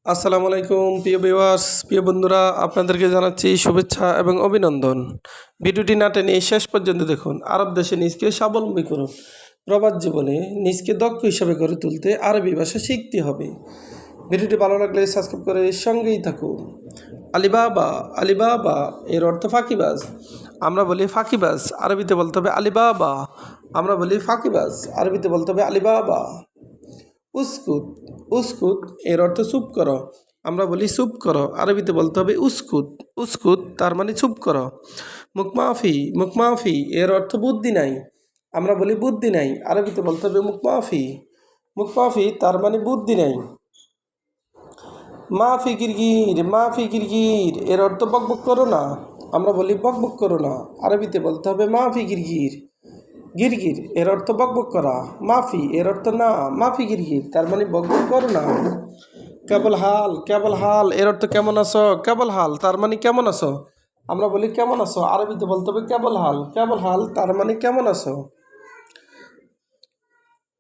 আসসালামু আলাইকুম প্রিয় ভিউয়ার্স, প্রিয় বন্ধুরা, আপনাদেরকে জানাচ্ছি শুভেচ্ছা এবং অভিনন্দন। ভিডিওটি না টেনে শেষ পর্যন্ত দেখুন। আরব দেশে নিজকে স্বাবলম্বী করুন। প্রবাস জীবনে নিজকে দক্ষ হিসাবে গড়ে তুলতে আরবি ভাষা শিখতে হবে। ভিডিওটি ভালো লাগলে সাবস্ক্রাইব করে সঙ্গেই থাকুন। আলিবাবা, আলিবাবা এর অর্থ ফাঁকিবাজ। আমরা বলি ফাঁকিবাজ, আরবিতে বলতে হবে আলিবাবা। আমরা বলি ফাঁকিবাজ, আরবিতে বলতে হবে আলিবাবা। উস্কুত, উস্কুত এর অর্থ চুপ করো। আমরা বলি চুপ করো, আরবিতে বলতে হবে উস্কুত। উস্কুত তার মানে চুপ করো। মুখমাফি, মুখমাফি এর অর্থ বুদ্ধি নাই। আমরা বলি বুদ্ধি নাই, আরবিতে বলতে হবে মুখমাফি। মুখমাফি তার মানে বুদ্ধি নাই। মাফি গিরগির, মাফি গিরগির এর অর্থ বকবক করো না। আমরা বলি বকবক করো না, আরবিতে বলতে হবে মাফি গিরগির। গিরগির এর অর্থ বকবক করা। মাফি এর অর্থ না, মাফি গিরগির তার মানে বকবক করো না। কেবল হাল, কেবল হাল এর অর্থ কেমন আছো। কেবল হাল তার মানে কেমন আছো। আমরা বলি কেমন আছো, আরবিতে বলতে হবে কেবল হাল। কেবল হাল তার মানে কেমন আছো।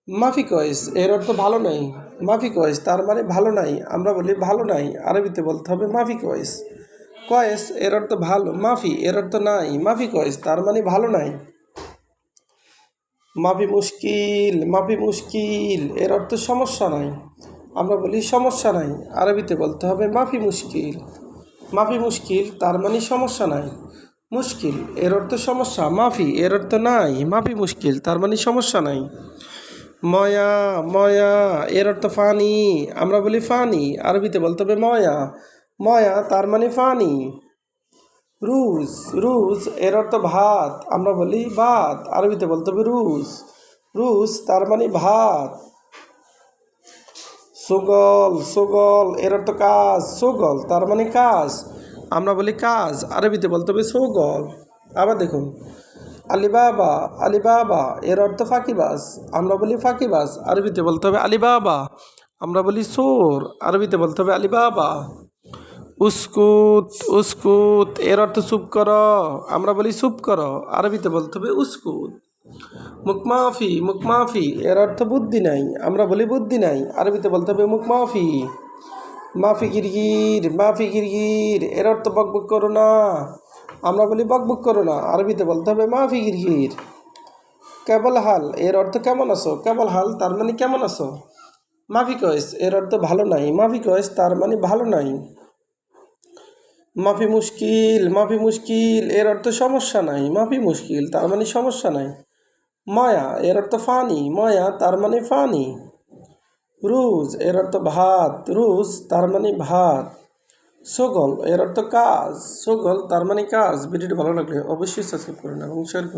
মাফি কয়েস এর অর্থ ভালো নাই। মাফি কয়েস তার মানে ভালো নাই। আমরা বলি ভালো নাই, আরবিতে বলতে হবে মাফি কয়েস। কয়েস এর অর্থ ভালো, মাফি এর অর্থ নাই। মাফি কয়েস তার মানে ভালো নাই। মাফি মুশকিল, মাফি মুশকিল এর অর্থ সমস্যা নাই। আমরা বলি সমস্যা নাই, আরবিতে বলতে হবে মাফি মুশকিল। মাফি মুশকিল তার মানে সমস্যা নাই। মুশকিল এর অর্থ সমস্যা, মাফি এর অর্থ নাই। মাফি মুশকিল তার মানে সমস্যা নাই। ময়া, ময়া এর অর্থ ফানি। আমরা বলি ফানি, আরবিতে বলতে হবে ময়া। ময়া তার মানে ফানি। রুজ, রুজ এর অর্থ ভাত। আমরা বলি ভাত, আরবিতে বলতে হবে রুজ। রুজ তার মানে ভাত। সুগল, সুগল এর অর্থ কাজ। সুগল তার মানে কাজ। আমরা বলি কাজ, আরবিতে বলতে হবে সুগল। আবার দেখুন, আলিবাবা, আলিবাবা এর অর্থ ফাঁকিবাজ। আমরা বলি ফাঁকিবাজ, আরবিতে বলতে হবে আলিবাবা। আমরা বলি চোর, আরবিতে বলতে হবে আলিবাবা। উস্কুত, উস্কুত এর অর্থ চুপ করো। আমরা বলি চুপ করো, আরবিতে বলতে হবে উস্কুত। মুখমাফি, মুখমাফি এর অর্থ বুদ্ধি নাই। আমরা বলি বুদ্ধি নাই, আরবিতে বলতে হবে মুখমাফি। মাফি গিরগির, মাফি গিরগির এর অর্থ বকবক করো না। আমরা বলি বকবক করো না, আরবিতে বলতে হবে মাফি গিরগির। কেবল হাল এর অর্থ কেমন আছো। কেবল হাল তার মানে কেমন আছো। মাফি কয়েস এর অর্থ ভালো নাই। মাফি কয়েস তার মানে ভালো নাই। মাফি মুশকিল, মাফি মুশকিল এর অর্থ সমস্যা নাই। মাফি মুশকিল তার মানে সমস্যা নাই। মায়া এর অর্থ ফানি। মায়া তার মানে ফানি। রুজ এর অর্থ ভাত। রুজ তার মানে ভাত। সগল এর অর্থ কাজ। সগল তার মানে কাজ। ভিডিওটি ভালো লাগলে অবশ্যই সাবস্ক্রাইব করুন এবং শেয়ার করুন।